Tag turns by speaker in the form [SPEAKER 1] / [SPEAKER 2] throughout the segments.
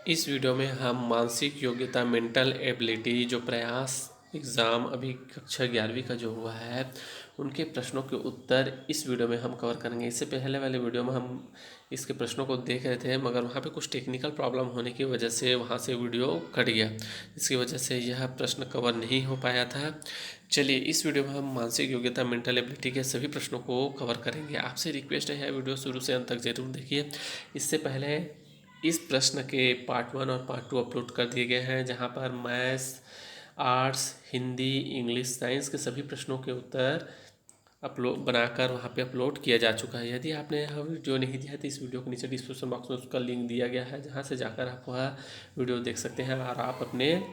[SPEAKER 1] इस वीडियो में हम मानसिक योग्यता मेंटल एबिलिटी जो प्रयास एग्ज़ाम अभी कक्षा 11वीं का जो हुआ है उनके प्रश्नों के उत्तर इस वीडियो में हम कवर करेंगे। इससे पहले वाले वीडियो में हम इसके प्रश्नों को देख रहे थे, मगर वहाँ पे कुछ टेक्निकल प्रॉब्लम होने की वजह से वहाँ से वीडियो कट गया, इसकी वजह से यह प्रश्न कवर नहीं हो पाया था। चलिए इस वीडियो में हम मानसिक योग्यता मेंटल एबिलिटी के सभी प्रश्नों को कवर करेंगे। आपसे रिक्वेस्ट है वीडियो शुरू से अंत तक जरूर देखिए। इससे पहले इस प्रश्न के पार्ट 1 और पार्ट 2 अपलोड कर दिए गए हैं, जहां पर maths, arts, Hindi, English, science के सभी प्रश्नों के उत्तर अपलोड बनाकर वहां पे अपलोड किया जा चुका है। यदि आपने यह वीडियो नहीं दिया है तो इस वीडियो के नीचे डिस्क्रिप्शन बॉक्स में उसका लिंक दिया गया है, जहां से जाकर आप वह वीडियो देख सकते हैं और आप अपने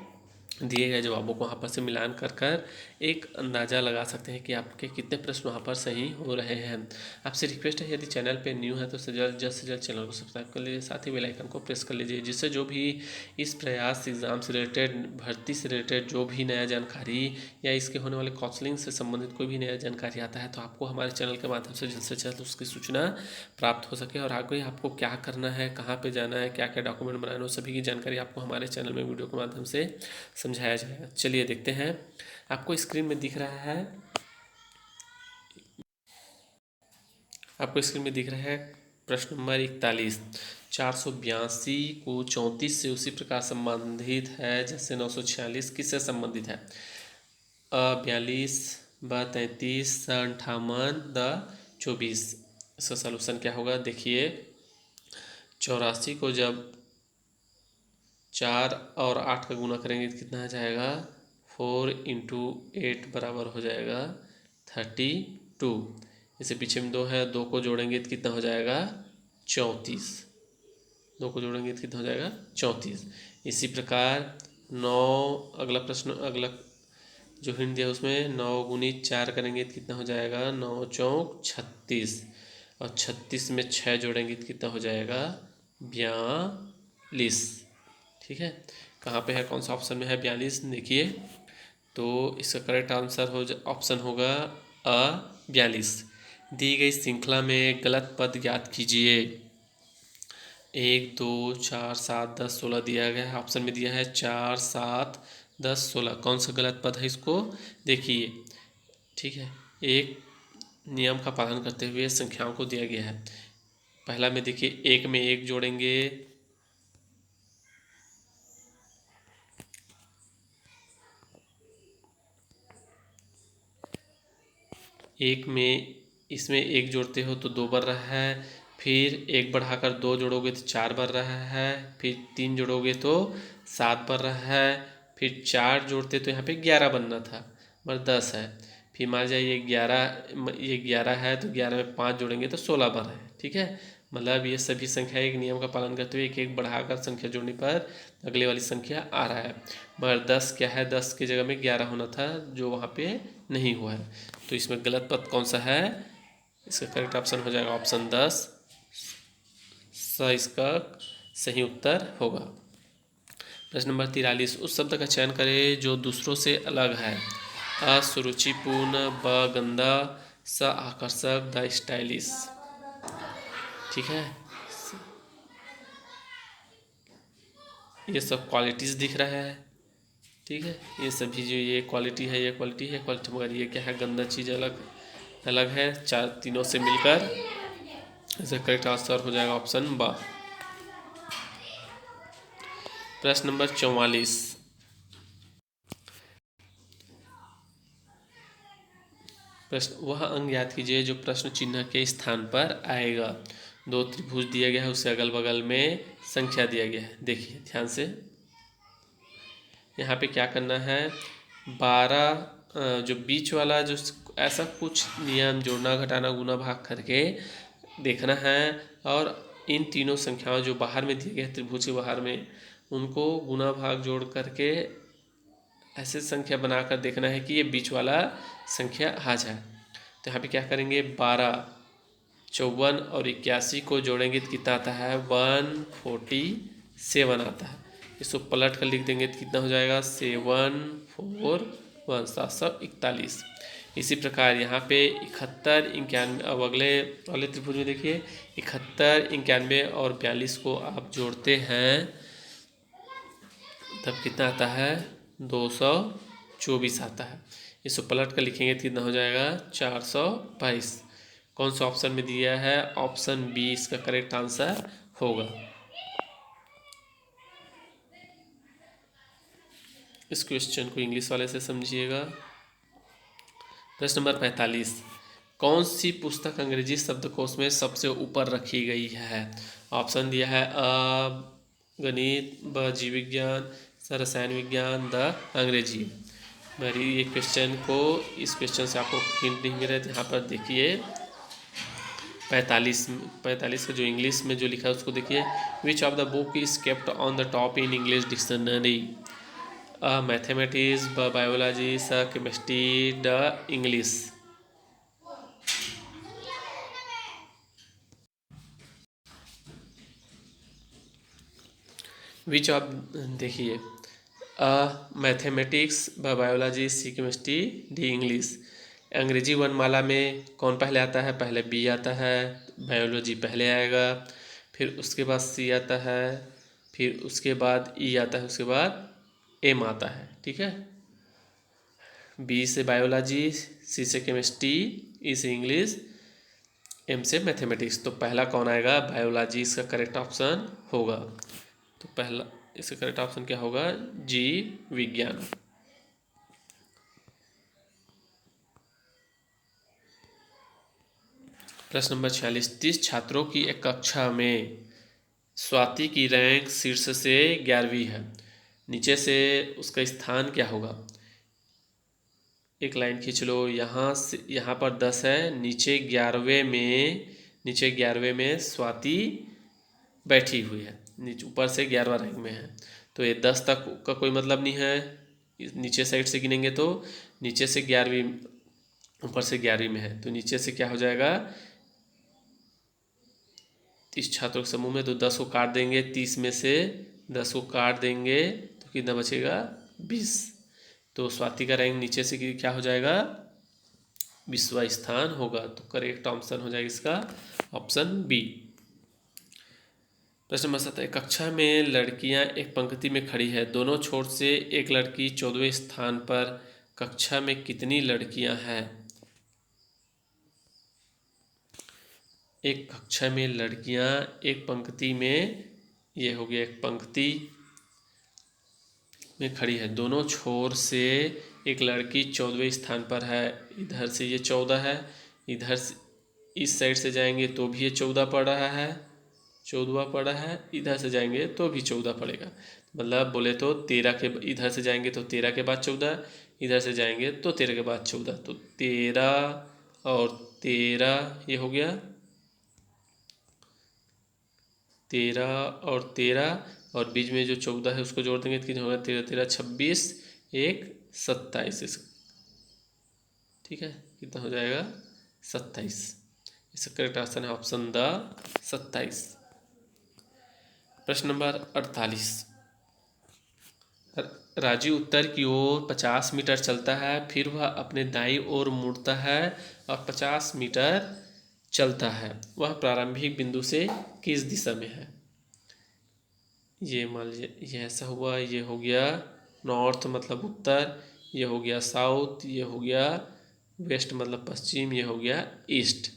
[SPEAKER 1] दिए गए जवाबों को वहाँ पर से मिलान कर कर एक अंदाज़ा लगा सकते हैं कि आपके कितने प्रश्न वहाँ पर सही हो रहे हैं। आपसे रिक्वेस्ट है, यदि चैनल पे न्यू है तो जल्द से जल्द चैनल को सब्सक्राइब कर लीजिए, साथ ही बेल आइकन को प्रेस कर लीजिए, जिससे जो भी इस प्रयास एग्ज़ाम से रिलेटेड, भर्ती से रिलेटेड जो भी नया जानकारी या इसके होने वाले काउंसलिंग से संबंधित कोई भी नया जानकारी आता है तो आपको हमारे चैनल के माध्यम से जल्द उसकी सूचना प्राप्त हो सके और आगे आपको क्या करना है, कहाँ पर जाना है, क्या क्या डॉक्यूमेंट बनाना है, सभी की जानकारी आपको हमारे चैनल में वीडियो के माध्यम से समझाया जाएगा। चलिए देखते हैं। आपको स्क्रीन में दिख रहा है, प्रश्न नंबर 41। 482 को 34 से उसी प्रकार संबंधित है जैसे 946 किससे संबंधित है? अ 42, ब 33, स 58, द 24। इसका सलूशन क्या होगा? देखिए 84 को जब 4 और 8 का गुना करेंगे तो कितना आ जाएगा? 4 इंटू 8 बराबर हो जाएगा 32। इसे पीछे में 2 है, 2 को जोड़ेंगे तो कितना हो जाएगा? 34। 2 को जोड़ेंगे तो कितना हो जाएगा? 34। इसी प्रकार 9, अगला प्रश्न, अगला जो हिंट दिया उसमें 9 गुनी 4 करेंगे तो कितना हो जाएगा? 9 चौक 36 और 36 में 6 जोड़ेंगे तो कितना हो जाएगा? 42। ठीक है, कहाँ पे है, कौन सा ऑप्शन में है 42? देखिए तो इसका करेक्ट आंसर ऑप्शन होगा अ 42। दी गई श्रृंखला में गलत पद ज्ञात कीजिए। 1, 2, 4, 7, 10, 16 दिया गया है, ऑप्शन में दिया है 4, 7, 10, 16। कौन सा गलत पद है इसको देखिए। ठीक है, एक नियम का पालन करते हुए संख्याओं को दिया गया है। पहला में देखिए 1 में 1 जोड़ेंगे, एक में इसमें 1 जोड़ते हो तो 2 बन रहा है, फिर 1 बढ़ाकर 2 जोड़ोगे तो 4 बन रहा है, फिर 3 जोड़ोगे तो 7 बन रहा है, फिर 4 जोड़ते तो यहाँ पे 11 बनना था, मगर 10 है। फिर मान जाइए 11 है तो 11 में 5 जोड़ेंगे तो 16 बन रहा है। ठीक है, मतलब ये सभी संख्या एक नियम का पालन करते हुए एक एक बढ़ाकर संख्या जोड़ने पर अगले वाली संख्या आ रहा है, मगर 10 क्या है? 10 की जगह में 11 होना था जो वहाँ पे नहीं हुआ है। तो इसमें गलत पद कौन सा है? इसका करेक्ट ऑप्शन हो जाएगा ऑप्शन 10, इसका सही उत्तर होगा। प्रश्न नंबर 43। उस शब्द का चयन करें जो दूसरों से अलग है। अ सुरुचिपूर्ण, ब गंदा, स आकर्षक, द स्टाइलिश। ठीक है, ये सब क्वालिटीज़ दिख रहा है। ठीक है, ये सभी जो ये क्वालिटी है, मगर ये क्या है? गंदा चीज़ अलग अलग है, चार तीनों से मिलकर। इसका करेक्ट आंसर हो जाएगा ऑप्शन ब। प्रश्न नंबर 44। प्रश्न वह अंग याद कीजिए जो प्रश्न चिन्ह के स्थान पर आएगा। 2 त्रिभुज दिया गया है, उसके अगल बगल में संख्या दिया गया है। देखिए ध्यान से, यहाँ पे क्या करना है? 12 जो बीच वाला जो ऐसा कुछ नियम जोड़ना, घटाना, गुना, भाग करके देखना है, और इन तीनों संख्याओं जो बाहर में दिए गए त्रिभुज के बाहर में, उनको गुना भाग जोड़ करके ऐसे संख्या बनाकर देखना है कि ये बीच वाला संख्या आ जाए। तो यहाँ पे क्या करेंगे? 12, 54 और 81 को जोड़ेंगे तो कितना आता है? 147 आता है। इसको पलट कर लिख देंगे तो कितना हो जाएगा? 741, 741। इसी प्रकार यहाँ पे 71, 91, अब अगले वाले त्रिभुज में देखिए 71, 91 और 42 को आप जोड़ते हैं तब कितना आता है 224 आता है। इसको पलट कर लिखेंगे तो कितना हो जाएगा 422। कौन सा ऑप्शन में दिया है? ऑप्शन बी इसका करेक्ट आंसर होगा। इस क्वेश्चन को इंग्लिश वाले से समझिएगा। प्रश्न नंबर 45, कौन सी पुस्तक अंग्रेजी शब्दकोश में सबसे ऊपर रखी गई है? ऑप्शन दिया है गणित, ब जीव विज्ञान, स रसायन विज्ञान, द अंग्रेजी। मेरी ये क्वेश्चन को, इस क्वेश्चन से आपको हिंट नहीं मिल रहा है। यहाँ पर देखिए 45 का जो इंग्लिश में जो लिखा है उसको देखिए। Which of the book is kept on the top in English dictionary? Mathematics, B biology, C chemistry, D English. Which of, देखिए mathematics, B biology, C chemistry, D English. अंग्रेजी वर्णमाला में कौन पहले आता है? पहले बी आता है, बायोलॉजी पहले आएगा, फिर उसके बाद सी आता है, फिर उसके बाद ई आता है, उसके बाद एम आता है। ठीक है, बी से बायोलॉजी, सी से केमिस्ट्री, ई से इंग्लिश, एम से मैथमेटिक्स। तो पहला कौन आएगा? बायोलॉजी इसका करेक्ट ऑप्शन होगा। तो पहला इसका करेक्ट ऑप्शन क्या होगा? जीव विज्ञान। प्रश्न नंबर 46, 30 छात्रों की एक कक्षा में स्वाति की रैंक शीर्ष से 11वीं है, नीचे से उसका स्थान क्या होगा? एक लाइन खींच लो। यहाँ से यहाँ पर 10 है, नीचे 11वें में स्वाति बैठी हुई है, नीचे ऊपर से 11वां रैंक में है। तो ये 10 तक का कोई मतलब नहीं है, नीचे साइड से गिनेंगे तो नीचे से 11वीं, ऊपर से 11वीं में है, तो नीचे से क्या हो जाएगा? 30 छात्रों के समूह में तो 10 को काट देंगे, 30 में से 10 को काट देंगे तो कितना बचेगा? 20। तो स्वाति का रैंक नीचे से क्या हो जाएगा? 20वां स्थान होगा। तो करेक्ट ऑप्शन हो जाएगा इसका ऑप्शन बी। प्रश्न नंबर 17, कक्षा में लड़कियां एक पंक्ति में खड़ी है, दोनों छोर से एक लड़की 14वें स्थान पर, कक्षा में कितनी लड़कियां हैं? एक कक्षा में लड़कियां एक पंक्ति में, ये हो गया एक पंक्ति में खड़ी है, दोनों छोर से एक लड़की 14वें स्थान पर है। इधर से ये 14 है, इधर से इस साइड से जाएंगे तो भी ये 14 पड़ रहा है, 14वां पड़ा है, इधर से जाएंगे तो भी 14 पड़ेगा। मतलब बोले तो 13 के, इधर से जाएंगे तो 13 के बाद 14, इधर से जाएंगे तो 13 के बाद 14, तो 13 और 13 ये हो गया, 13 और 13, और बीच में जो 14 है उसको जोड़ देंगे तो कितना होगा? 13 13 26, एक 27। ठीक है, कितना हो जाएगा? 27। इसका करेक्ट आंसर है ऑप्शन द 27। प्रश्न नंबर 48, राजू उत्तर की ओर 50 मीटर चलता है, फिर वह अपने दाईं ओर मुड़ता है और 50 मीटर चलता है, वह प्रारंभिक बिंदु से किस दिशा में है? ये मान लीजिए ये ऐसा हुआ, ये हो गया नॉर्थ मतलब उत्तर, ये हो गया साउथ, ये हो गया वेस्ट मतलब पश्चिम, ये हो गया ईस्ट।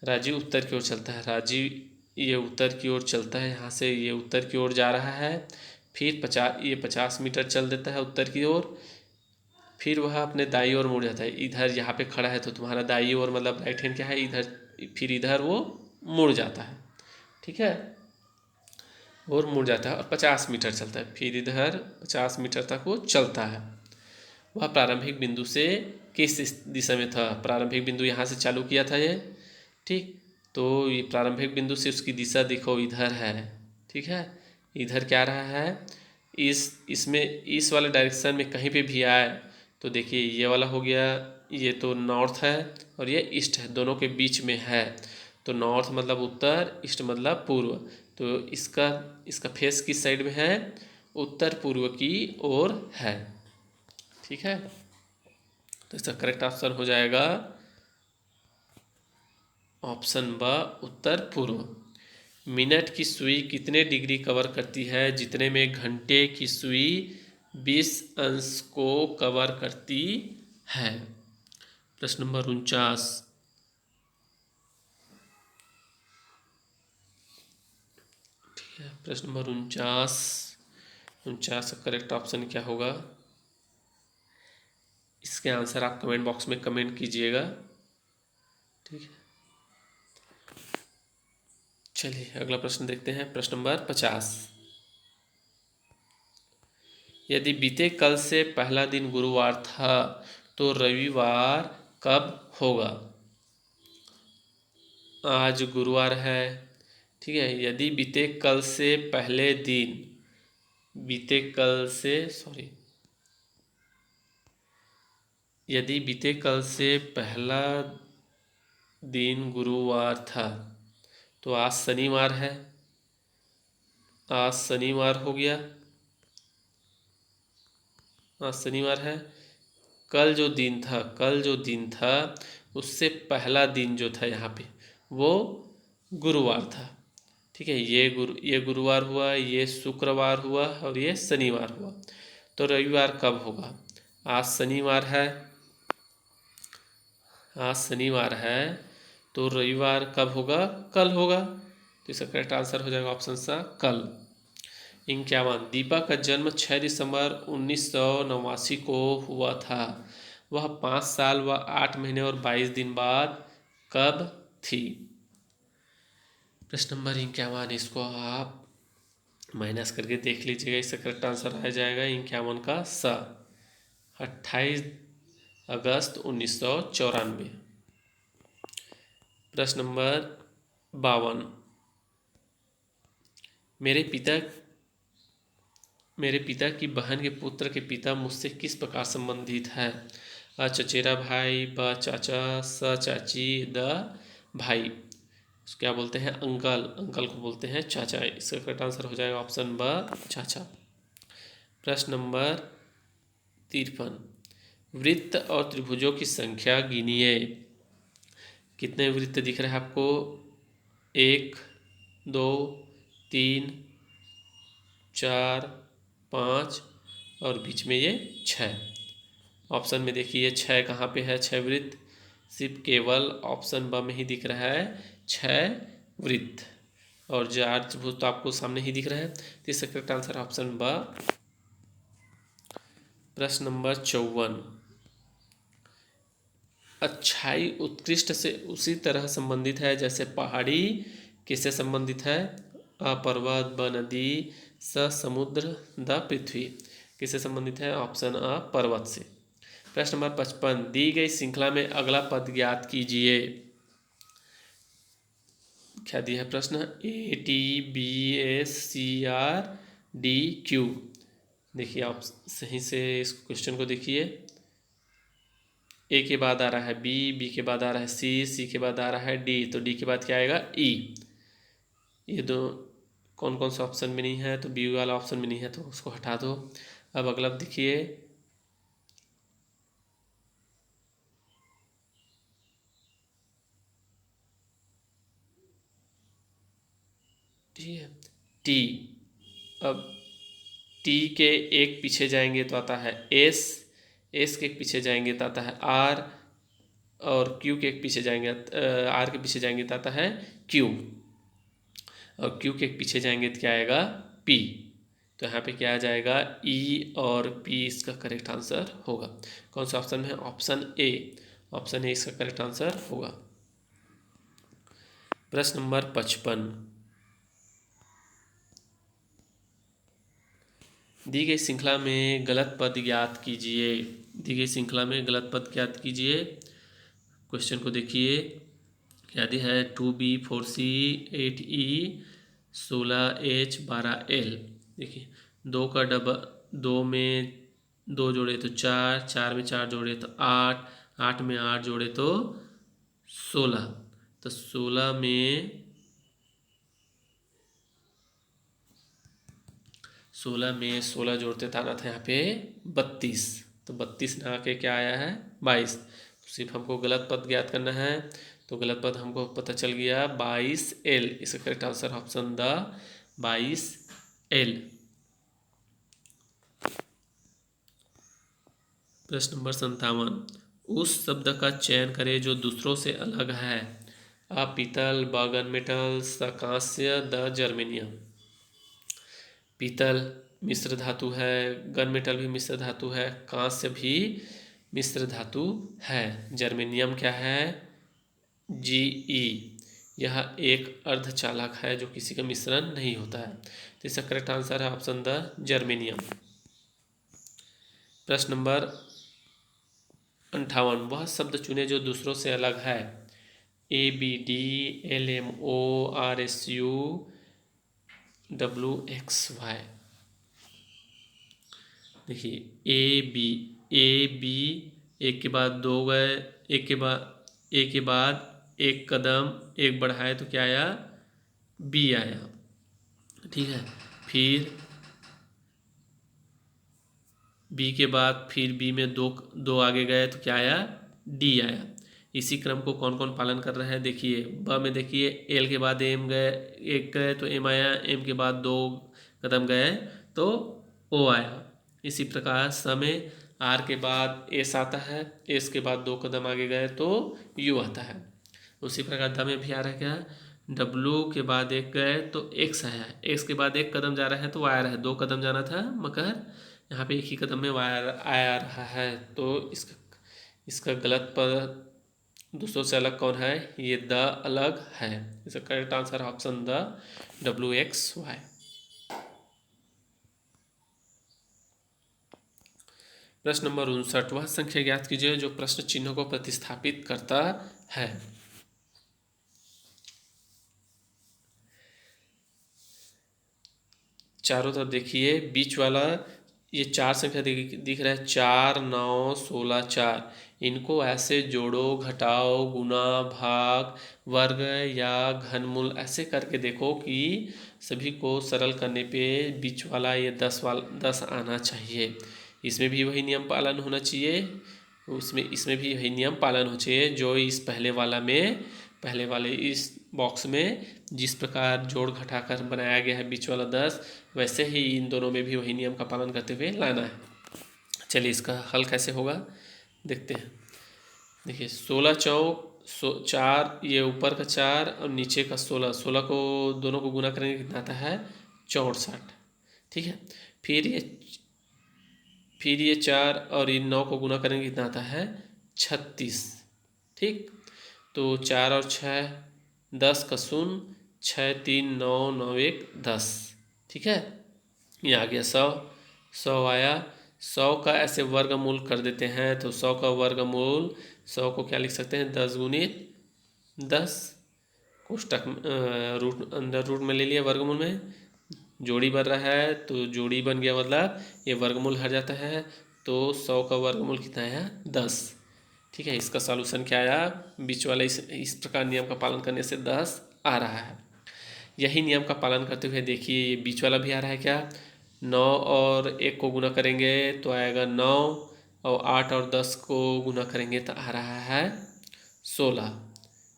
[SPEAKER 1] राजीव उत्तर की ओर चलता है, राजीव ये उत्तर की ओर चलता है, यहाँ से ये उत्तर की ओर जा रहा है, फिर 50 मीटर चल देता है उत्तर की ओर, फिर वह अपने दाई ओर मुड़ जाता है। इधर यहाँ पे खड़ा है तो तुम्हारा दाई ओर मतलब राइट हैंड क्या है? इधर, फिर इधर वो मुड़ जाता है। ठीक है, और मुड़ जाता है और 50 मीटर चलता है, फिर इधर 50 मीटर तक वो चलता है। वह प्रारंभिक बिंदु से किस दिशा में था? प्रारंभिक बिंदु यहाँ से चालू किया था ये, ठीक, तो ये प्रारंभिक बिंदु से उसकी दिशा देखो इधर है। ठीक है, इधर क्या रहा है? इसमें इस वाले डायरेक्शन में कहीं पे भी आए तो देखिए ये वाला हो गया, ये तो नॉर्थ है और ये ईस्ट है, दोनों के बीच में है। तो नॉर्थ मतलब उत्तर, ईस्ट मतलब पूर्व, तो इसका फेस किस साइड में है? उत्तर पूर्व की ओर है। ठीक है, तो इसका करेक्ट आंसर हो जाएगा ऑप्शन ब, उत्तर पूर्व। मिनट की सुई कितने डिग्री कवर करती है जितने में घंटे की सुई 20 अंश को कवर करती है। प्रश्न नंबर 49। ठीक है, प्रश्न नंबर 49। 49 का करेक्ट ऑप्शन क्या होगा? इसके आंसर आप कमेंट बॉक्स में कमेंट कीजिएगा। ठीक है, चलिए अगला प्रश्न देखते हैं। प्रश्न नंबर 50। यदि बीते कल से पहला दिन गुरुवार था तो रविवार कब होगा? आज गुरुवार है। ठीक है, यदि बीते कल से पहले दिन, बीते कल से सॉरी यदि बीते कल से पहला दिन गुरुवार था तो आज शनिवार है। आज शनिवार हो गया, आज शनिवार है। कल जो दिन था उससे पहला दिन जो था यहाँ पे वो गुरुवार था। ठीक है, ये गुरुवार हुआ, ये शुक्रवार हुआ और ये शनिवार हुआ। तो रविवार कब होगा? आज शनिवार है, आज शनिवार है तो रविवार कब होगा? कल होगा। तो इसका करेक्ट आंसर हो जाएगा ऑप्शन सा कल। 51। दीपा का जन्म 6 दिसंबर 1989 को हुआ था। वह 5 साल व 8 महीने और 22 दिन बाद कब थी? प्रश्न नंबर 51। इसको आप माइनस करके देख लीजिएगा। इसका करेक्ट आंसर आ जाएगा 51 का स 28 अगस्त 1994। प्रश्न नंबर 52। मेरे पिता की बहन के पुत्र के पिता मुझसे किस प्रकार संबंधित है? अ चचेरा भाई, ब चाचा, स चाची, द भाई। क्या बोलते हैं? अंकल। अंकल को बोलते हैं चाचा। इसका करेक्ट आंसर हो जाएगा ऑप्शन ब चाचा। प्रश्न नंबर 53। वृत्त और त्रिभुजों की संख्या गिनिए। कितने वृत्त दिख रहे हैं आपको? 1, 2, 3, 4, 5 और बीच में ये 6। ऑप्शन में देखिए 6 कहाँ पे है? 6 वृत्त सिर्फ केवल ऑप्शन ब में ही दिख रहा है 6 वृत्त, और 4 त्रिभुज तो आपको सामने ही दिख रहा है। तो इसका करेक्ट आंसर ऑप्शन ब। प्रश्न नंबर 54। अच्छाई उत्कृष्ट से उसी तरह संबंधित है जैसे पहाड़ी किससे संबंधित है? अ पर्वत, ब नदी, स समुद्र, द पृथ्वी। किससे संबंधित है? ऑप्शन अ पर्वत से। प्रश्न नंबर 55। दी गई श्रृंखला में अगला पद ज्ञात कीजिए। क्या दिया है प्रश्न? A T B S C R D Q. देखिए आप सही से इस क्वेश्चन को देखिए। ए के बाद आ रहा है बी, बी के बाद आ रहा है सी, सी के बाद आ रहा है डी, तो डी के बाद क्या आएगा? ई। ये दो कौन कौन सा ऑप्शन में नहीं है? तो बी वाला ऑप्शन में नहीं है तो उसको हटा दो। अब अगला देखिए, ठीक है, टी। अब टी के एक पीछे जाएंगे तो आता है एस, एस के एक पीछे जाएंगे तो आता है आर, और क्यू के एक पीछे जाएंगे आर के पीछे जाएंगे तो आता है क्यू, और क्यू के एक पीछे जाएंगे तो क्या आएगा? पी। तो यहाँ पे क्या आ जाएगा? ई और पी इसका करेक्ट आंसर होगा। कौन सा ऑप्शन है? Option A. ऑप्शन ए इसका करेक्ट आंसर होगा। प्रश्न नंबर 55। दी गई श्रृंखला में गलत पद ज्ञात कीजिए। दी गई श्रृंखला में गलत पद ज्ञात कीजिए। क्वेश्चन को देखिए, क्या दिया है? 2B 4C 8E 16H 12L। देखिए 2 का डबल, 2 में 2 जोड़े तो 4, 4 में 4 जोड़े तो 8, 8 में 8 जोड़े तो 16। तो 16 में 16 जोड़ते तो आना था यहाँ पे 32। तो 32 ना आके क्या आया है? 22। सिर्फ हमको गलत पद ज्ञात करना है। तो गलत पद हमको पता चल गया 22L। इसका correct answer option the 22L। प्रश्न नंबर 57, उस शब्द का चयन करें जो दूसरों से अलग है। अ पीतल, ब गन मेटल, स कांस्य, द जर्मेनियम। पीतल मिश्र धातु है, गन मेटल भी मिश्र धातु है, कांस्य भी मिश्र धातु है। जर्मेनियम क्या है? Ge। यह एक अर्धचालक है जो किसी का मिश्रण नहीं होता है। तो इसका करेक्ट आंसर है ऑप्शन द जर्मेनियम। प्रश्न नंबर 58, वह शब्द चुने जो दूसरों से अलग है। ABD, LMO, RSU, WXY। देखिए एक के बाद दो गए, एक के बाद एक कदम एक बढ़ाए तो क्या आया? B आया। ठीक है, फिर B के बाद फिर B में दो आगे गए तो क्या आया? D आया। इसी क्रम को कौन कौन पालन कर रहा है? देखिए ब में देखिए L के बाद M गए, एक गए तो M आया, M के बाद दो कदम गए तो O आया। इसी प्रकार स में R के बाद S आता है, S के बाद दो कदम आगे गए तो U आता है। उसी प्रकार द में भी आ रहा है क्या? W के बाद एक गए तो X आया, X के बाद एक कदम जा रहा है तो Y आ रहा है। दो कदम जाना था मगर यहाँ पे एक ही कदम में Y आ रहा है। तो इसका गलत पद दूसरों से अलग कौन है? ये द अलग है। इसका correct answer option the WXY। प्रश्न नंबर 59, वह संख्या ज्ञात कीजिए जो प्रश्न चिन्ह को प्रतिस्थापित करता है। चारों तरफ देखिए बीच वाला ये चार संख्या दिख रहा है, 4, 9, 16, 4। इनको ऐसे जोड़ो, घटाओ, गुना, भाग, वर्ग या घनमूल ऐसे करके देखो कि सभी को सरल करने पे बीच वाला ये 10 आना चाहिए। इसमें भी वही नियम पालन होना चाहिए, इसमें भी वही नियम पालन होना चाहिए जो इस पहले वाले इस बॉक्स में जिस प्रकार जोड़ घटाकर बनाया गया है बीच वाला 10, वैसे ही इन दोनों में भी वही नियम का पालन करते हुए लाना है। चलिए इसका हल कैसे होगा देखते हैं। देखिए 16 चौक 4, ये ऊपर का 4 और नीचे का 16, 16 को दोनों को गुना करेंगे कितना आता है? 64। ठीक है, फिर ये 4 और इन 9 को गुना करेंगे कितना आता है? 36। ठीक, तो 4 और 6 10 का 0, 6 3 9 9 1 10। ठीक है, ये आ गया 100 आया। 100 का ऐसे वर्गमूल कर देते हैं तो 100 का वर्गमूल 100 को क्या लिख सकते हैं? 10 गुणित 10। कोष्टक रूट अंदर रूट में ले लिया, वर्गमूल में जोड़ी बन रहा है तो जोड़ी बन गया, मतलब ये वर्गमूल हट जाता है तो 100 का वर्गमूल कितना आया? 10। ठीक है, इसका सॉल्यूशन क्या आया? बीच वाला इस प्रकार नियम का पालन करने से 10 आ रहा है। यही नियम का पालन करते हुए देखिए ये बीच वाला भी आ रहा है क्या? 9 और 1 को गुना करेंगे तो आएगा 9, और 8 और 10 को गुना करेंगे तो आ रहा है 16।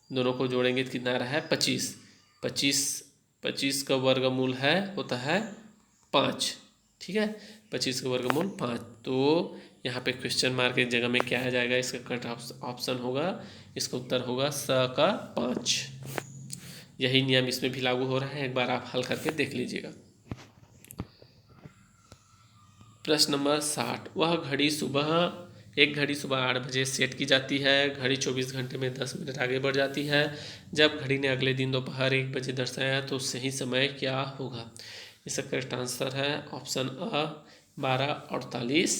[SPEAKER 1] दोनों को जोड़ेंगे तो कितना आ रहा है? 25। 25 का वर्गमूल होता है 5। ठीक है, 25 का वर्गमूल 5। तो यहाँ पे क्वेश्चन मार्क की जगह में क्या आ जाएगा? इसका करेक्ट ऑप्शन होगा, इसका उत्तर होगा स का 5। यही नियम इसमें भी लागू हो रहा है, एक बार आप हल करके देख लीजिएगा। प्रश्न नंबर 60, वह घड़ी एक घड़ी सुबह 8 बजे सेट की जाती है। घड़ी 24 घंटे में 10 मिनट आगे बढ़ जाती है। जब घड़ी ने अगले दिन दोपहर 1 बजे दर्शाया तो सही समय क्या होगा? इसका करेक्ट आंसर है ऑप्शन अ 12:48।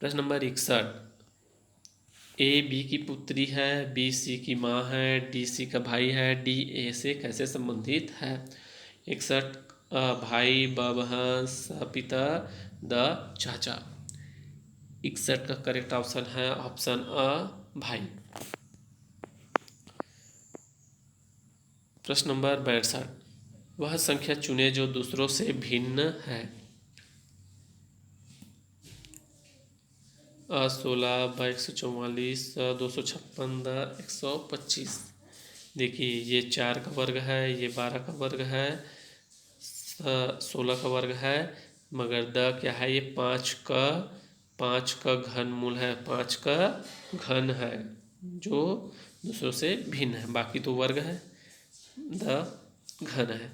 [SPEAKER 1] प्रश्न नंबर 61, ए बी की पुत्री है, बी सी की माँ है, डी सी का भाई है, डी ए से कैसे संबंधित है? 61 भाई, ब बहन, स पिता, द चाचा। 61 का करेक्ट ऑप्शन है ऑप्शन अ भाई। प्रश्न नंबर 62, वह संख्या चुने जो दूसरों से भिन्न है। 16 ब 144 256 द 125। देखिए ये 4 का वर्ग है, ये 12 का वर्ग है, 16 का वर्ग है, मगर द क्या है, ये 5 का घनमूल है, 5 का घन है जो दूसरों से भिन्न है, बाकी तो वर्ग है, द घन है।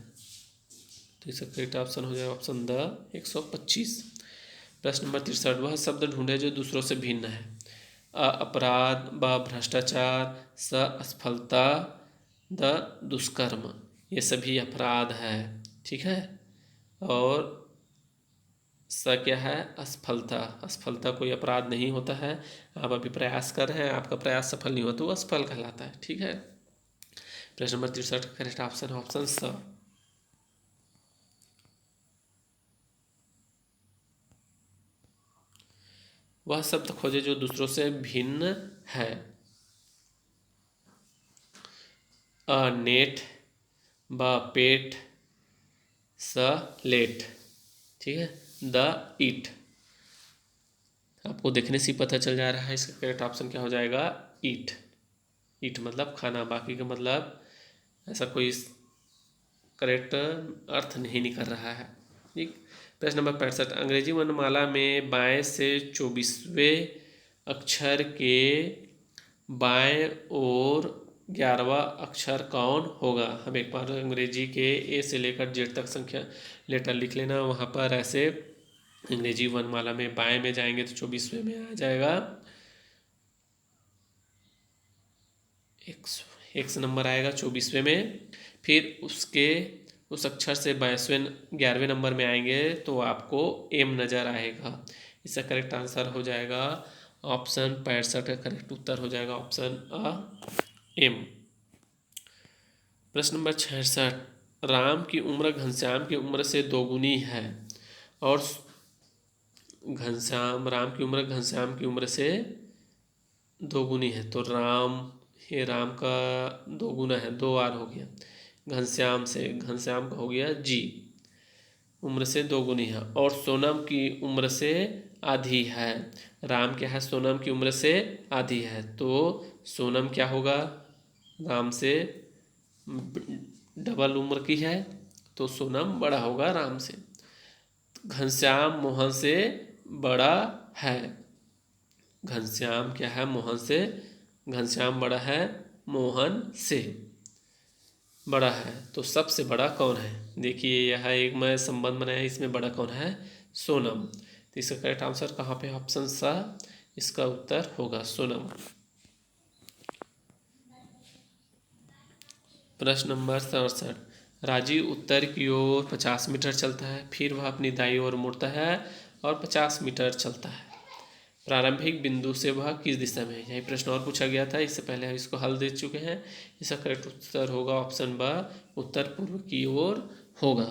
[SPEAKER 1] तो इसका करेक्ट ऑप्शन हो जाएगा ऑप्शन द 125। प्रश्न नंबर 63, वह शब्द ढूंढे जो दूसरों से भिन्न है। अ अपराध, ब भ्रष्टाचार, स असफलता, द दुष्कर्म। ये सभी अपराध है, ठीक है। और स क्या है, असफलता। असफलता कोई अपराध नहीं होता है, आप अभी प्रयास कर रहे हैं, आपका प्रयास सफल नहीं हुआ तो असफल कहलाता है, ठीक है। प्रश्न नंबर 63 का करेक्ट ऑप्शन है ऑप्शन स। वह शब्द खोजे जो दूसरों से भिन्न है। अ नेट, ब पेट, स लेट, ठीक है, द ईट। आपको देखने से ही पता चल जा रहा है, इसका करेक्ट ऑप्शन क्या हो जाएगा, ईट। ईट मतलब खाना, बाकी का मतलब ऐसा कोई करेक्ट अर्थ नहीं निकल रहा है, ठीक। प्रश्न नंबर 65, अंग्रेजी वर्णमाला में बाएं से 24वें अक्षर के बाएं और 11वां अक्षर कौन होगा। हम एक बार अंग्रेजी के ए से लेकर जेड तक संख्या लेटर लिख लेना, वहाँ पर ऐसे अंग्रेजी वर्णमाला में बाएं में जाएंगे तो 24वें में आ जाएगा एक नंबर आएगा 24वें में, फिर उसके उस अक्षर से 22वें 11वें नंबर में आएंगे तो आपको एम नज़र आएगा। इसका करेक्ट आंसर हो जाएगा ऑप्शन 65 का करेक्ट उत्तर हो जाएगा ऑप्शन अ एम। प्रश्न नंबर 66, राम की उम्र घनश्याम की उम्र से दोगुनी है और राम की उम्र घनश्याम की उम्र से दोगुनी है, तो राम का दोगुना है, 2 हो गया, घनश्याम का हो गया जी, उम्र से दोगुनी है, और सोनम की उम्र से आधी है। राम क्या है, सोनम की उम्र से आधी है, तो सोनम क्या होगा, राम से डबल उम्र की है, तो सोनम बड़ा होगा राम से। घनश्याम मोहन से बड़ा है, घनश्याम क्या है, घनश्याम बड़ा है मोहन से बड़ा है, तो सबसे बड़ा कौन है। देखिए यह एक मैं संबंध बनाया, इसमें बड़ा कौन है, सोनम। तो इसका करेक्ट आंसर कहाँ पे, ऑप्शन सा, इसका उत्तर होगा सोनम। प्रश्न नंबर 67, राजीव उत्तर की ओर 50 मीटर चलता है, फिर वह अपनी दाईं ओर मुड़ता है और 50 मीटर चलता है। प्रारंभिक बिंदु से वह किस दिशा में है। यही प्रश्न और पूछा गया था, इससे पहले हम इसको हल दे चुके हैं। इसका करेक्ट उत्तर होगा ऑप्शन ब, उत्तर पूर्व की ओर होगा।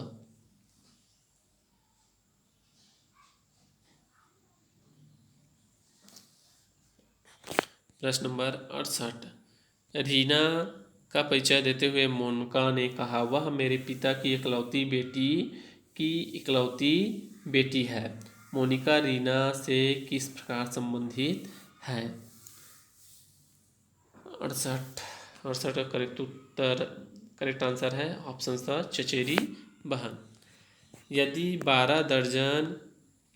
[SPEAKER 1] प्रश्न नंबर 68, रीना का परिचय देते हुए मोनिका ने कहा, वह मेरे पिता की इकलौती बेटी है। मोनिका रीना से किस प्रकार संबंधित है। 68 का करेक्ट आंसर है ऑप्शन सा, चचेरी बहन। यदि 12 दर्जन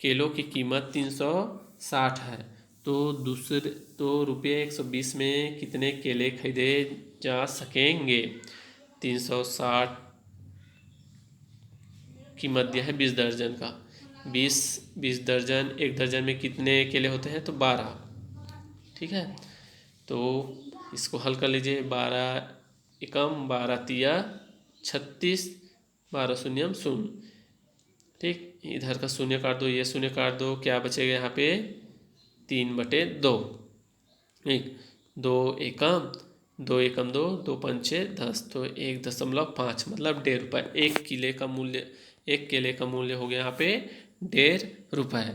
[SPEAKER 1] केलों की कीमत 360 है तो रुपये 120 में कितने केले खरीदे जा सकेंगे। 360 कीमत दिया है 20 दर्जन का, 20 दर्जन, एक दर्जन में कितने केले होते हैं, तो 12, ठीक है। तो इसको हल कर लीजिए, 12 एकम 12 तिया 36, 12 शून्यम शून्य, ठीक। इधर का शून्य काट दो, ये शून्य काट दो, क्या बचेगा यहाँ पे, 3/2, ठीक। 2 एकम 2, 2 पंचे 10, तो 1.5 मतलब 1.5 रुपये। एक केले का मूल्य हो गया यहाँ पे 1.5 रुपये।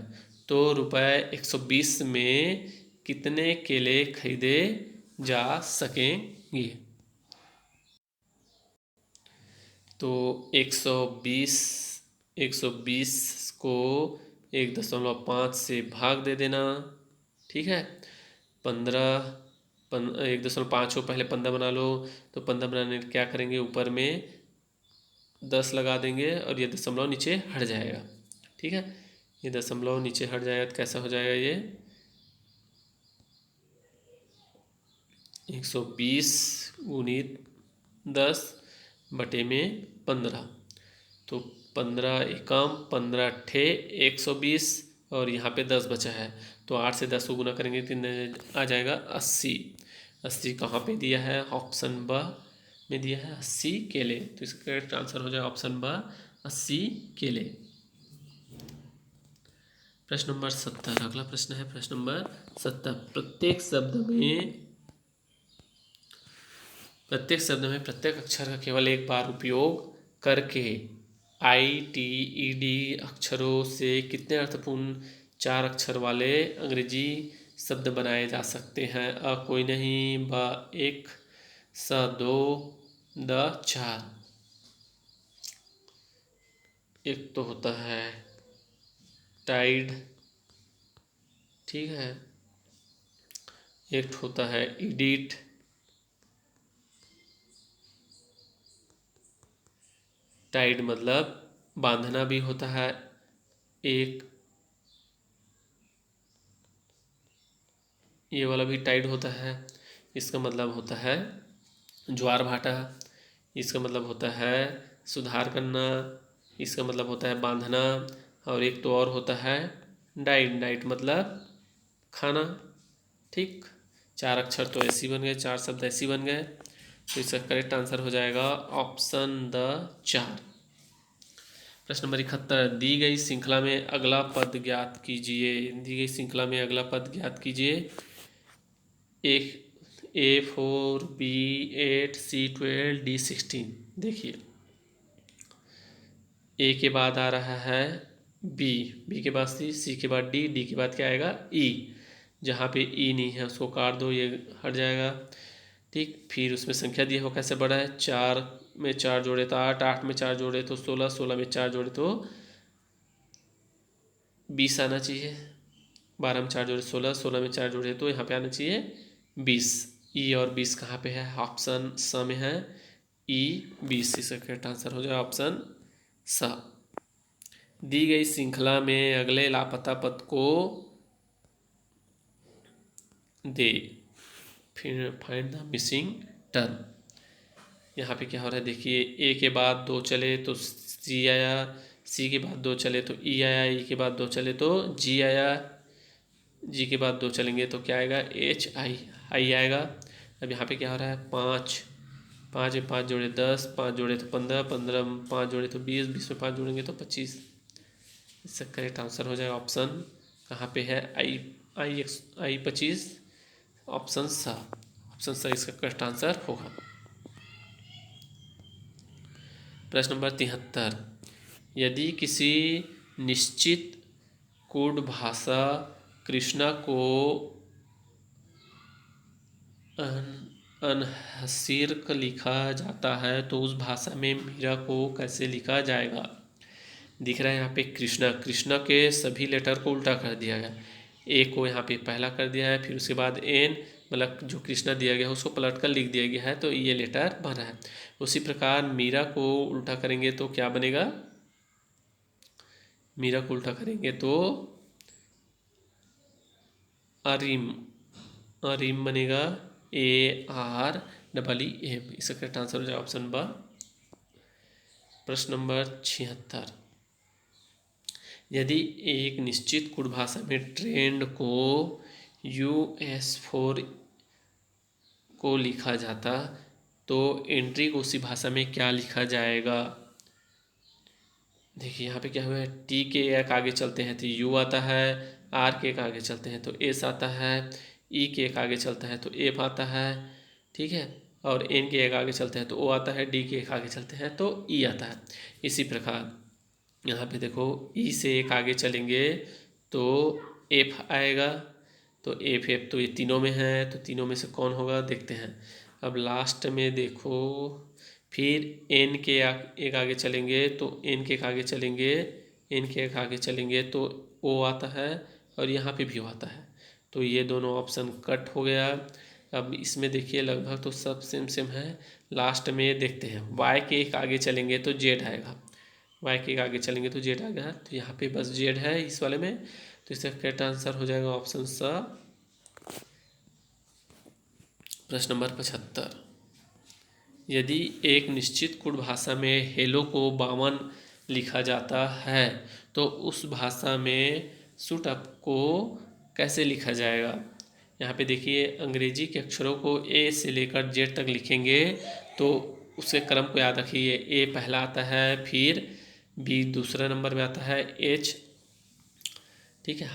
[SPEAKER 1] तो ₹120 में कितने केले खरीदे जा सकेंगे। तो 120 को 1.5 से भाग दे देना, ठीक है। 15 1.5 को पहले 15 बना लो, तो 15 बनाने क्या करेंगे, ऊपर में 10 लगा देंगे और ये दशमलव नीचे हट जाएगा। ठीक है, ये दशमलव नीचे हट जाएगा तो कैसा हो जाएगा, ये 120 गुणित 10 बटे में 15, तो 15 एकम 15 ठे 120 और यहाँ पे 10 बचा है, तो 8 से 10 को गुना करेंगे तो आ जाएगा 80। 80 कहाँ पे दिया है, ऑप्शन ब में दिया है 80 केले, तो इसका करेक्ट आंसर हो जाएगा ऑप्शन ब 80 केले। प्रश्न नंबर 70, अगला प्रश्न है प्रश्न नंबर 70। प्रत्येक शब्द में प्रत्येक अक्षर का केवल एक बार उपयोग करके ITED अक्षरों से कितने अर्थपूर्ण 4 अक्षर वाले अंग्रेजी शब्द बनाए जा सकते हैं। अ कोई नहीं, ब 1, स 2, द 4। एक तो होता है टाइड, ठीक है, एक होता है इडिट, टाइड मतलब बांधना भी होता है, एक ये वाला भी टाइड होता है, इसका मतलब होता है ज्वार भाटा, इसका मतलब होता है सुधार करना, इसका मतलब होता है बांधना, और एक तो और होता है डाइट। डाइट मतलब खाना। ठीक, 4 अक्षर तो ऐसे बन गए, 4 शब्द ऐसे बन गए, तो इसका करेक्ट आंसर हो जाएगा ऑप्शन द 4। प्रश्न नंबर 71, दी गई श्रृंखला में अगला पद ज्ञात कीजिए। दी गई श्रृंखला में अगला पद ज्ञात कीजिए। A4, B8, C12, D16। देखिए, ए के बाद आ रहा है बी, बी के बाद सी के बाद डी, डी के बाद क्या आएगा ई। जहाँ पे ई नहीं है उसको काट दो, ये हट जाएगा। ठीक, फिर उसमें संख्या दी हो कैसे बढ़ा है, 4 में 4 जोड़े तो 8, 8 में 4 जोड़े तो 16, 16 में 4 जोड़े तो 20 आना चाहिए। 12 में 4 जोड़े 16, 16 में 4 जोड़े तो यहाँ पे आना चाहिए 20। ई और 20 कहाँ पे है, ऑप्शन स में है, ई 20। इसका करेक्ट आंसर हो जाए ऑप्शन स। दी गई श्रृंखला में अगले लापता पद को दे, फिर फाइंड द मिसिंग टर्म। यहाँ पे क्या हो रहा है, देखिए, ए के बाद 2 चले तो सी आया, सी के बाद 2 चले तो ई आया, ई के बाद 2 चले तो जी आया, जी के बाद 2 चलेंगे तो क्या आएगा, एच आई आई आएगा। अब यहाँ पे क्या हो रहा है, 5, 5 में 5 जोड़े 10, 5 जोड़े तो 15, 15 में 5 जोड़े तो 20, 20 में 5 जोड़ेंगे तो 25। इसका करेक्ट आंसर हो जाएगा ऑप्शन कहाँ पे है, आई 25, ऑप्शन सा। ऑप्शन सा इसका करेक्ट आंसर होगा। प्रश्न नंबर 73, यदि किसी निश्चित कोड भाषा कृष्णा को अनहसिर्क लिखा जाता है तो उस भाषा में मीरा को कैसे लिखा जाएगा। दिख रहा है यहाँ पे कृष्णा, कृष्णा के सभी लेटर को उल्टा कर दिया गया। ए को यहाँ पे पहला कर दिया है, फिर उसके बाद एन मतलब जो कृष्णा दिया गया है उसको पलट कर लिख दिया गया है, तो ये लेटर बना है। उसी प्रकार मीरा को उल्टा करेंगे तो क्या बनेगा, मीरा को उल्टा करेंगे तो अरिम, अरिम बनेगा, AREEM। इसका करेक्ट आंसर हो जाएगा ऑप्शन ब। प्रश्न नंबर 76, यदि एक निश्चित कोड भाषा में ट्रेंड को US4 को लिखा जाता तो एंट्री को उसी भाषा में क्या लिखा जाएगा। देखिए यहाँ पे क्या हुआ है, टी के एक आगे चलते हैं तो यू आता है, आर के एक आगे चलते हैं तो एस आता है, ई के एक आगे चलता है तो एफ आता है, ठीक है, और एन के एक आगे चलते हैं तो ओ आता है, डी के एक आगे चलते हैं तो ई आता है। इसी प्रकार यहाँ पे देखो, ई से एक आगे चलेंगे तो एफ आएगा, तो एफ एफ तो ये तीनों में है, तो तीनों में से कौन होगा देखते हैं। अब लास्ट में देखो, फिर एन के एक आगे चलेंगे तो एन के एक आगे चलेंगे, एन के एक आगे चलेंगे तो ओ आता है और यहाँ पे भी ओ आता है, तो ये दोनों ऑप्शन कट हो गया। अब इसमें देखिए लगभग तो सब सेम सेम है। लास्ट में देखते हैं वाई के एक आगे चलेंगे तो जेड आएगा, वाई के एक आगे चलेंगे तो जेड आएगा। तो यहाँ पे बस जेड है इस वाले में, तो इसका करेक्ट आंसर हो जाएगा ऑप्शन स। प्रश्न नंबर 75। यदि एक निश्चित कुट भाषा में हेलो को 52 लिखा जाता है तो उस भाषा में शूट अप को कैसे लिखा जाएगा। यहाँ पे देखिए अंग्रेजी के अक्षरों को ए से लेकर जेड तक लिखेंगे तो उसके क्रम को याद रखिए। ए पहला आता है, फिर बी दूसरा नंबर में आता है, एच, ठीक है,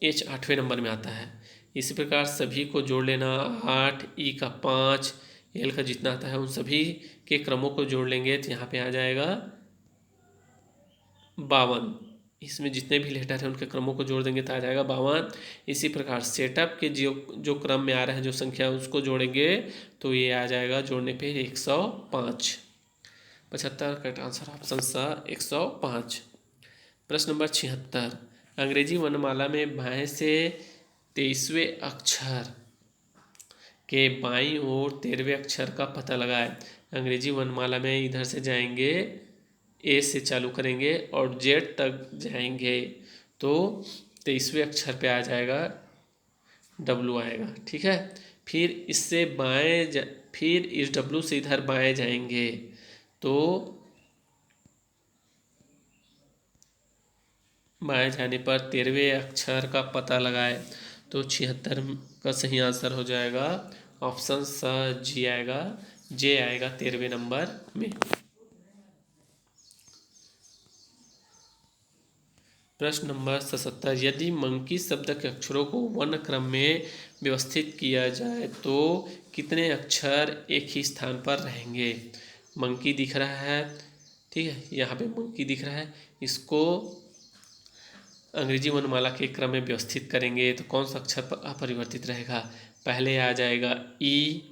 [SPEAKER 1] एच 8वें नंबर में आता है। इसी प्रकार सभी को जोड़ लेना, 8, ई का 5, एल का जितना आता है उन सभी के क्रमों को जोड़ लेंगे तो यहाँ पे आ जाएगा 52। इसमें जितने भी लेटर हैं उनके क्रमों को जोड़ देंगे तो आ जाएगा 52। इसी प्रकार सेटअप के जो क्रम में आ रहे हैं जो संख्या उसको जोड़ेंगे तो ये आ जाएगा जोड़ने पे 105। 75 करेक्ट आंसर ऑप्शन सा 105। प्रश्न नंबर 76। अंग्रेजी वर्णमाला में बाएं से 23वें अक्षर के बाईं ओर 13वें अक्षर का पता लगाएं। अंग्रेजी वर्णमाला में इधर से जाएंगे, ए से चालू करेंगे और जेड तक जाएंगे तो 23वें अक्षर पे आ जाएगा डब्लू आएगा, ठीक है। फिर इससे फिर इस डब्लू से इधर बाएं जाएंगे तो बाएं जाने पर 13वें अक्षर का पता लगाए तो 76 का सही आंसर हो जाएगा ऑप्शन स जी आएगा, जे आएगा 13वें नंबर में। प्रश्न नंबर 77। यदि मंकी शब्द के अक्षरों को वर्ण क्रम में व्यवस्थित किया जाए तो कितने अक्षर एक ही स्थान पर रहेंगे। मंकी दिख रहा है, ठीक है, यहाँ पे मंकी दिख रहा है, इसको अंग्रेजी वर्णमाला के क्रम में व्यवस्थित करेंगे तो कौन सा अक्षर अपरिवर्तित रहेगा। पहले आ जाएगा ई,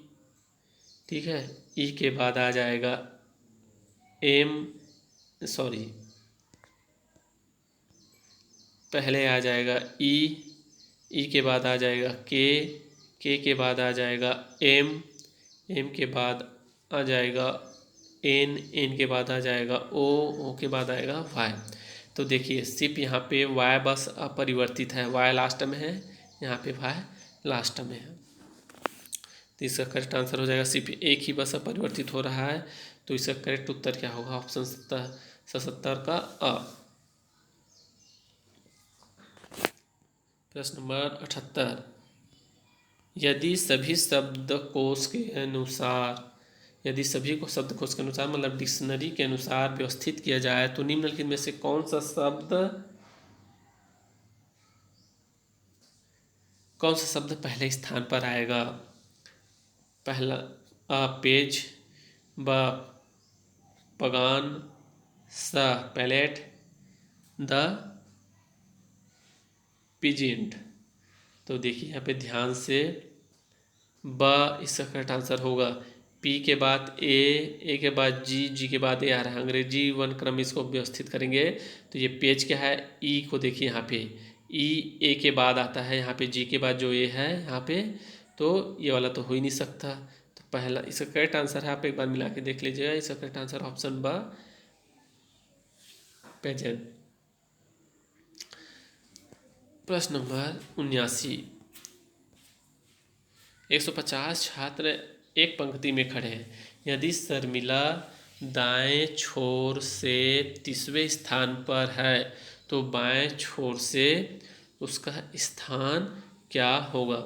[SPEAKER 1] ठीक है, ई के बाद आ जाएगा पहले आ जाएगा ई के बाद आ जाएगा के बाद आ जाएगा एम के बाद आ जाएगा एन के बाद आ जाएगा ओ के बाद आएगा वाई। तो देखिए सिर्फ यहाँ पे वाई बस अपरिवर्तित है, वाई लास्ट में है, यहाँ पे वाई लास्ट में है। तो इसका करेक्ट आंसर हो जाएगा सिर्फ एक ही बस अपरिवर्तित हो रहा है। तो इसका करेक्ट उत्तर क्या होगा ऑप्शन 77 का अ। प्रश्न नंबर 78। यदि सभी शब्दकोश के अनुसार मतलब डिक्शनरी के अनुसार व्यवस्थित किया जाए तो निम्नलिखित में से कौन सा शब्द पहले स्थान पर आएगा। पहला पेज, ब पगान, स पैलेट, द पिजेंट। तो देखिए यहाँ पे ध्यान से ब इसका करेक्ट आंसर होगा। पी के बाद ए के बाद जी के बाद ए आ रहा है। अंग्रेजी वन क्रम इसको व्यवस्थित करेंगे तो ये पेज क्या है, ई को देखिए यहाँ पे ई ए के बाद आता है, यहाँ पे जी के बाद जो ए है यहाँ पे, तो ये वाला तो हो ही नहीं सकता। तो पहला इसका करेक्ट आंसर है, आप एक बार मिला के देख लीजिएगा, इसका करेक्ट आंसर ऑप्शन ब पेजेंट। प्रश्न नंबर 79। 150 छात्र एक पंक्ति में खड़े हैं। यदि शर्मिला दाएं छोर से 30वें स्थान पर है तो बाएं छोर से उसका स्थान क्या होगा।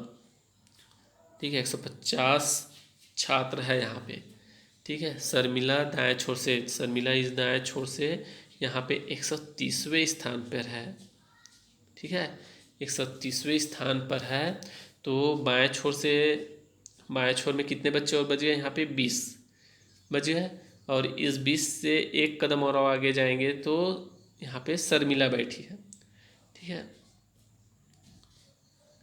[SPEAKER 1] ठीक है, 150 छात्र है यहाँ पे, ठीक है। शर्मिला इस दाएं छोर से यहाँ पे 130वें स्थान पर है, ठीक है, 130वें स्थान पर है। तो बाएं छोर में कितने बच्चे और बच गए, यहाँ पे 20 बच गए। और इस 20 से एक कदम और आगे जाएंगे तो यहाँ पे शर्मिला बैठी है, ठीक है,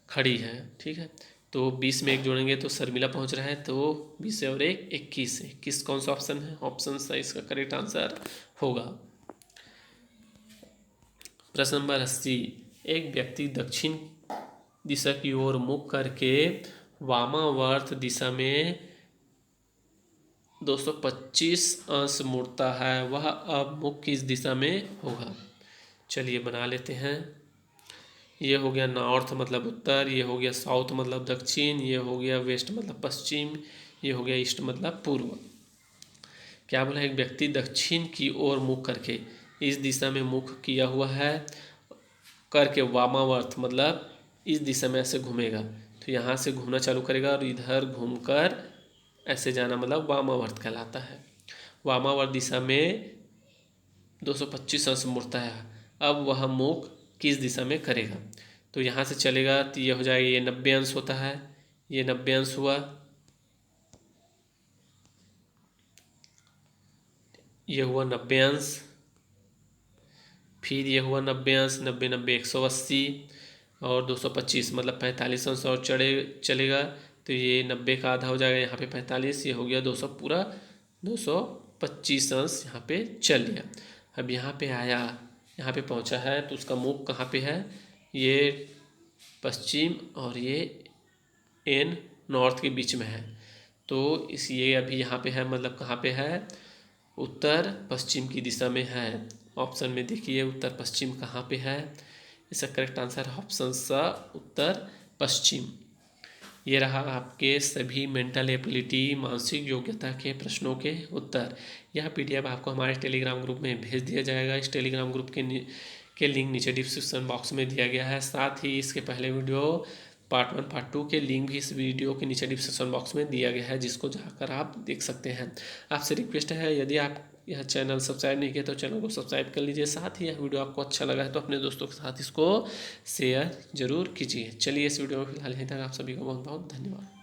[SPEAKER 1] खड़ी है, ठीक है। तो 20 में एक जोड़ेंगे तो शर्मिला पहुँच रहा है, तो 20 से और एक 21 कौन सा ऑप्शन है, ऑप्शन सा इसका करेक्ट आंसर होगा। प्रश्न नंबर 80। एक व्यक्ति दक्षिण दिशा की ओर मुख करके वामावर्त दिशा में 225 अंश मुड़ता है, वह अब मुख किस दिशा में होगा। चलिए बना लेते हैं। ये हो गया नॉर्थ मतलब उत्तर, ये हो गया साउथ मतलब दक्षिण, ये हो गया वेस्ट मतलब पश्चिम, ये हो गया ईस्ट मतलब पूर्व। क्या बोला, एक व्यक्ति दक्षिण की ओर मुख करके इस दिशा में मुख किया हुआ है, करके वामावर्त मतलब इस दिशा में ऐसे घूमेगा, तो यहाँ से घूमना चालू करेगा और इधर घूमकर ऐसे जाना मतलब वामावर्त कहलाता है। वामावर्त दिशा में 225 अंश मुड़ता है, अब वह मुख किस दिशा में करेगा। तो यहाँ से चलेगा तो ये हो जाएगा, ये 90 अंश होता है, ये 90 अंश हुआ, ये हुआ 90 अंश, फिर ये हुआ 90 अंश, 90 90 180 और 225 मतलब 45 अंश और चलेगा, तो ये 90 का आधा हो जाएगा, यहाँ पे 45, ये हो गया 200, पूरा 225 अंश यहाँ पे चल गया। अब यहाँ पे आया, यहाँ पे पहुँचा है, तो उसका मुख कहाँ पे है, ये पश्चिम और ये एन नॉर्थ के बीच में है, तो इस ये अभी यहाँ पे है, मतलब कहाँ पे है, उत्तर पश्चिम की दिशा में है। ऑप्शन में देखिए उत्तर पश्चिम कहाँ पे है, इसका करेक्ट आंसर है ऑप्शन स, उत्तर पश्चिम। ये रहा आपके सभी मेंटल एबिलिटी मानसिक योग्यता के प्रश्नों के उत्तर। यह पीडीएफ आपको हमारे टेलीग्राम ग्रुप में भेज दिया जाएगा। इस टेलीग्राम ग्रुप के लिंक नीचे डिस्क्रिप्शन बॉक्स में दिया गया है। साथ ही इसके पहले वीडियो पार्ट 1 पार्ट 2 के लिंक भी इस वीडियो के नीचे डिस्क्रिप्शन बॉक्स में दिया गया है, जिसको जाकर आप देख सकते हैं। आपसे रिक्वेस्ट है, यदि आप यह चैनल सब्सक्राइब नहीं किया तो चैनल को सब्सक्राइब कर लीजिए। साथ ही यह वीडियो आपको अच्छा लगा है तो अपने दोस्तों के साथ इसको शेयर जरूर कीजिए। चलिए इस वीडियो में फिलहाल यहीं तक, आप सभी को बहुत बहुत धन्यवाद।